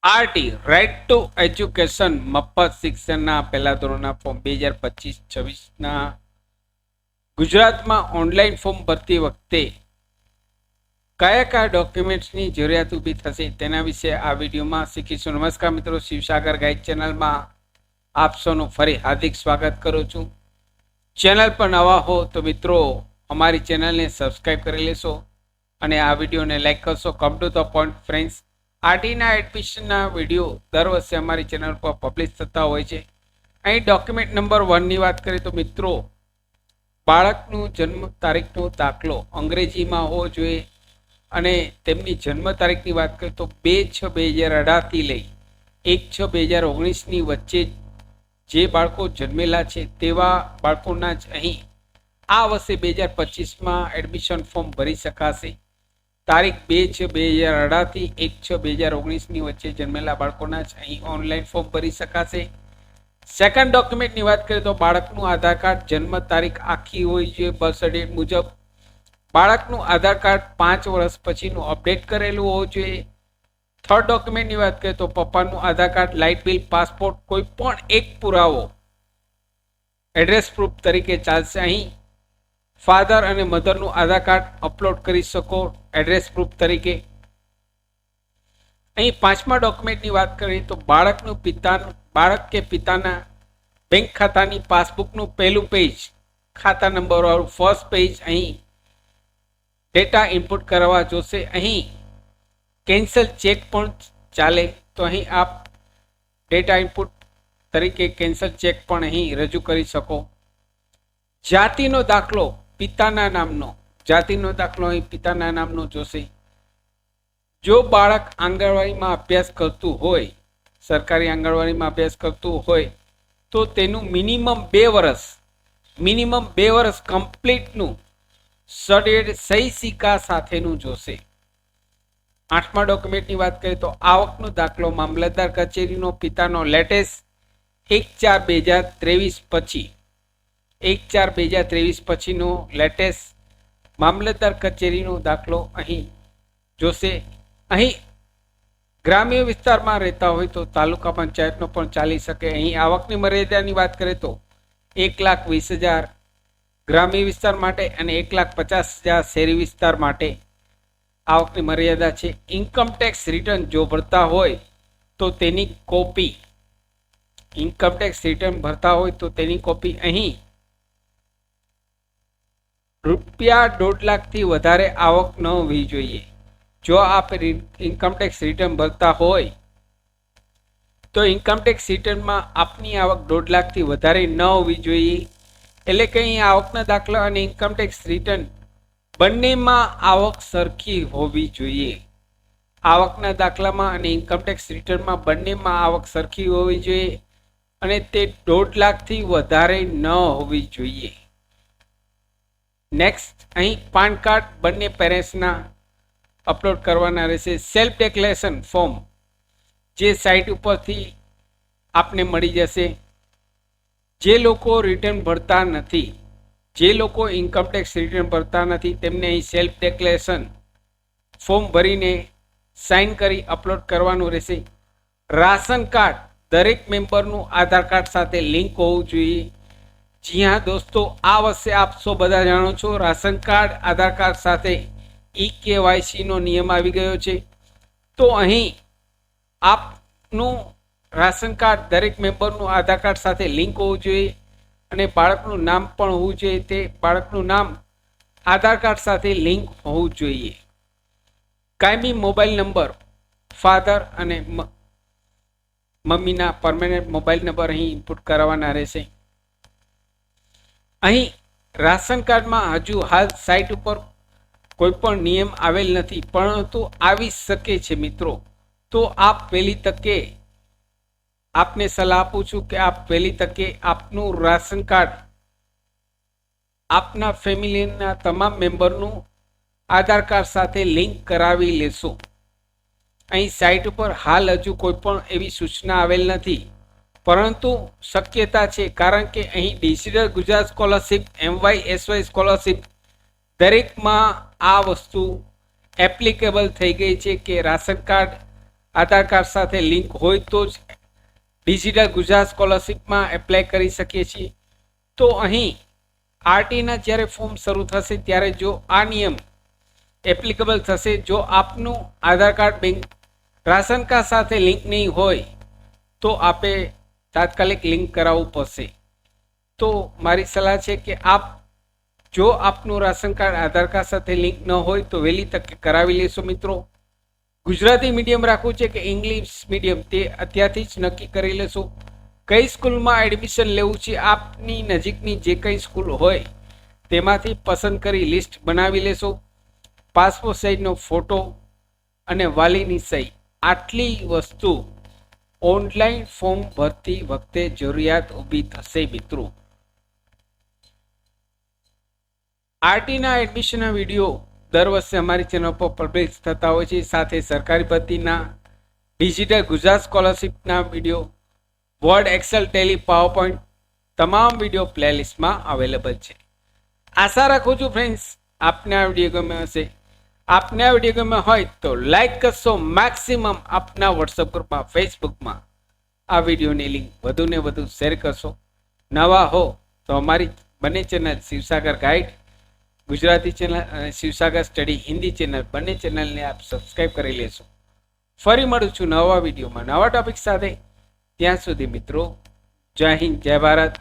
RT right to education મફત શિક્ષણના પહેલા ધોરણના ફોર્મ 2025-26ના ગુજરાતમાં ઓનલાઈન ફોર્મ ભરતી વખતે કયા કયા ડોક્યુમેન્ટ્સની જરૂરિયાત ઊભી થશે તેના વિશે આ વિડીયોમાં શીખીશું. નમસ્કાર મિત્રો, શિવસાગર ગાઈડ ચેનલમાં આપ સૌનું ફરી હાર્દિક સ્વાગત કરું છું. ચેનલ પર નવા હો તો મિત્રો અમારી ચેનલને સબસ્ક્રાઈબ કરી લેશો અને આ વિડીયોને લાઈક કરશો. Come to the point friends, આરટીના એડમિશનના વિડીયો દર વર્ષે અમારી ચેનલ પર પબ્લિશ થતા હોય છે. અહીં ડોક્યુમેન્ટ નંબર 1ની વાત કરીએ તો મિત્રો, બાળકનું જન્મ તારીખનો દાખલો અંગ્રેજીમાં હોવો જોઈએ અને તેમની જન્મ તારીખની વાત કરીએ તો 2/6/2018થી લઈ 1/6/2019ની વચ્ચે જે બાળકો જન્મેલા છે તેવા બાળકોના જ અહીં આ વર્ષે 2025માં એડમિશન ફોર્મ ભરી શકાશે. તારીખ 2/6/2018થી 1/6/2019ની વચ્ચે જન્મેલા બાળકોના જ અહીં ઓનલાઈન ફોર્મ ભરી શકાશે. સેકન્ડ ડોક્યુમેન્ટની વાત કરીએ તો બાળકનું આધાર કાર્ડ જન્મ તારીખ આખી હોય છે બર્થ સર્ટિફિકેટ મુજબ. બાળકનું આધાર કાર્ડ 5 વર્ષ પછીનું અપડેટ કરેલું હોવું જોઈએ. થર્ડ ડોક્યુમેન્ટની વાત કરીએ તો પપ્પાનું આધાર કાર્ડ, લાઇટ બિલ, પાસપોર્ટ કોઈ પણ એક પુરાવો એડ્રેસ પ્રૂફ તરીકે ચાલશે. અહીં ફાધર અને મધરનું આધાર કાર્ડ અપલોડ કરી શકો એડ્રેસ પ્રૂફ તરીકે. અહીં પાંચમા ડોક્યુમેન્ટની વાત કરીએ તો બાળક કે પિતાના બેંક ખાતાની પાસબુકનું પહેલું પેજ, ખાતા નંબર વાળું ફર્સ્ટ પેજ અહીં ડેટા ઇનપુટ કરવા જોશે. અહીં કેન્સલ ચેક પણ ચાલે તો અહીં આપ ડેટા ઇનપુટ તરીકે કેન્સલ ચેક પણ અહીં રજૂ કરી શકો. જાતિનો દાખલો પિતાના નામનો, જાતિનો દાખલો અહીં પિતાના નામનો જોશે. જો બાળક આંગણવાડીમાં અભ્યાસ કરતું હોય, સરકારી આંગણવાડીમાં અભ્યાસ કરતું હોય તો તેનું મિનિમમ 2 વર્ષ કમ્પ્લીટનું સર્ટિફિકેટ સહી સિક્કા સાથેનું જોશે. આઠમા ડોક્યુમેન્ટની વાત કરીએ તો આવકનો દાખલો મામલતદાર કચેરીનો પિતાનો લેટેસ્ટ 1/4/2023 પછી 1/4/2023 પછીનો લેટેસ્ટ મામલતદાર કચેરીનો દાખલો અહીં જોશે. અહીં ગ્રામ્ય વિસ્તારમાં રહેતા હોય તો તાલુકા પંચાયતનો પણ ચાલી શકે. અહીં આવકની મર્યાદાની વાત કરીએ તો 1,20,000 ગ્રામ્ય વિસ્તાર માટે અને 1,50,000 શહેરી વિસ્તાર માટે આવકની મર્યાદા છે. ઇન્કમ ટેક્સ રિટર્ન જો ભરતા હોય તો તેની કોપી, ઇન્કમ ટેક્સ રિટર્ન ભરતા હોય તો તેની કોપી અહીં ₹1.5 લાખથી વધારે આવક ન હોવી જોઈએ. જો આપ ઇન્કમ ટેક્સ રિટર્ન ભરતા હોય તો ઇન્કમ ટેક્સ રિટર્નમાં આપની આવક 1.5 લાખથી વધારે ન હોવી જોઈએ. એટલે કે અહીં આવકના દાખલા અને ઇન્કમ ટેક્સ રિટર્ન બંનેમાં આવક સરખી હોવી જોઈએ. આવકના દાખલામાં અને ઇન્કમ ટેક્સ રિટર્નમાં બંનેમાં આવક સરખી હોવી જોઈએ અને તે 1.5 લાખથી વધારે ન હોવી જોઈએ. નેક્સ્ટ, અહીં પાન કાર્ડ બંને પેરેન્ટ્સના અપલોડ કરવાના રહેશે. સેલ્ફ ડિક્લેરેશન ફોર્મ જે સાઇટ ઉપરથી આપને મળી જશે. જે લોકો રિટર્ન ભરતા નથી, જે લોકો ઇન્કમ ટેક્સ રિટર્ન ભરતા નથી તેમને અહીં સેલ્ફ ડિક્લેરેશન ફોર્મ ભરીને સાઇન કરી અપલોડ કરવાનું રહેશે. રાશન કાર્ડ દરેક મેમ્બરનું આધાર કાર્ડ સાથે લિંક હોવું જોઈએ. જી હા દોસ્તો, આ વર્ષે આપ સૌ બધા જાણો છો રાશન કાર્ડ આધાર કાર્ડ સાથે EKYCનો નિયમ આવી ગયો છે. તો અહીં આપનું રાશન કાર્ડ દરેક મેમ્બરનું આધાર કાર્ડ સાથે લિંક હોવું જોઈએ અને બાળકનું નામ પણ હોવું જોઈએ. તે બાળકનું નામ આધાર કાર્ડ સાથે લિંક હોવું જોઈએ. કાયમી મોબાઈલ નંબર ફાધર અને મમ્મીના પરમેનન્ટ મોબાઈલ નંબર અહીં ઇનપુટ કરાવવાના રહેશે. અહીં રાશન કાર્ડમાં હજુ હાલ સાઇટ ઉપર કોઈ પણ નિયમ આવેલ નથી, પરંતુ આવી શકે છે મિત્રો. તો આપ વહેલી તકે, આપને સલાહ આપું છું કે આપ વહેલી તકે આપનું રાશન કાર્ડ આપના ફેમિલીના તમામ મેમ્બરનું આધાર કાર્ડ સાથે લિંક કરાવી લેશો. અહીં સાઇટ ઉપર હાલ હજુ કોઈ પણ એવી સૂચના આવેલ નથી, પરંતુ શક્યતા છે, કારણ કે અહીં digital Gujarat scholarship, MYSY scholarship દરેકમાં આ વસ્તુ એપ્લિકેબલ થઈ ગઈ છે કે રાશન કાર્ડ આધાર કાર્ડ સાથે લિંક હોય તો જ ડિજિટલ ગુજરાત સ્કોલરશિપમાં એપ્લાય કરી શકીએ છીએ. તો અહીં આરટીના જ્યારે ફોર્મ શરૂ થશે ત્યારે જો આ નિયમ એપ્લિકેબલ થશે, જો આપનું આધાર કાર્ડ બેંક રાશન કાર્ડ સાથે લિંક નહીં હોય તો આપે તાત્કાલિક લિંક કરાવવું પડશે. તો મારી સલાહ છે કે જો આપનું રાશન કાર્ડ આધાર કાર્ડ સાથે લિંક ન હોય તો વહેલી તકે કરાવી લેશો મિત્રો. ગુજરાતી મીડિયમ રાખવું છે કે ઇંગ્લિશ મીડિયમ તે અત્યારથી જ નક્કી કરી લેશો. કઈ સ્કૂલમાં એડમિશન લેવું છે આપની નજીકની જે કઈ સ્કૂલ હોય તેમાંથી પસંદ કરી લિસ્ટ બનાવી લેશો. પાસપોર્ટ સાઇઝનો ફોટો અને વાલીની સહી, આટલી વસ્તુ ઓનલાઈન ફોર્મ ભરતી વખતે જરૂરિયાત ઊભી થશે મિત્રો. આરટીના એડમિશનના વિડીયો દર વર્ષે અમારી ચેનલ પર પબ્લિશ થતા હોય છે. સાથે સરકારી ભરતીના ડિજિટલ ગુજરાત સ્કોલરશિપના video, Word, Excel, Tally, PowerPoint તમામ વિડીયો પ્લેલિસ્ટમાં અવેલેબલ છે. આશા રાખું છું ફ્રેન્ડ્સ આપને આ વિડીયો ગમે હશે. આપને આ વિડીયો ગમે હોય તો લાઈક કરશો, મેક્સિમમ આપના વોટ્સઅપ ગ્રુપમાં, ફેસબુકમાં આ વિડીયોની લિંક વધુને વધુ શેર કરશો. નવા હો તો અમારી બંને channel Shivsagar guide Gujarati channel અને શિવસાગર સ્ટડી હિન્દી ચેનલ બંને ચેનલને આપ સબસ્ક્રાઈબ કરી લેશો. ફરી મળું છું નવા વિડીયોમાં નવા ટોપિક સાથે. ત્યાં સુધી મિત્રો જય હિન્દ, જય ભારત.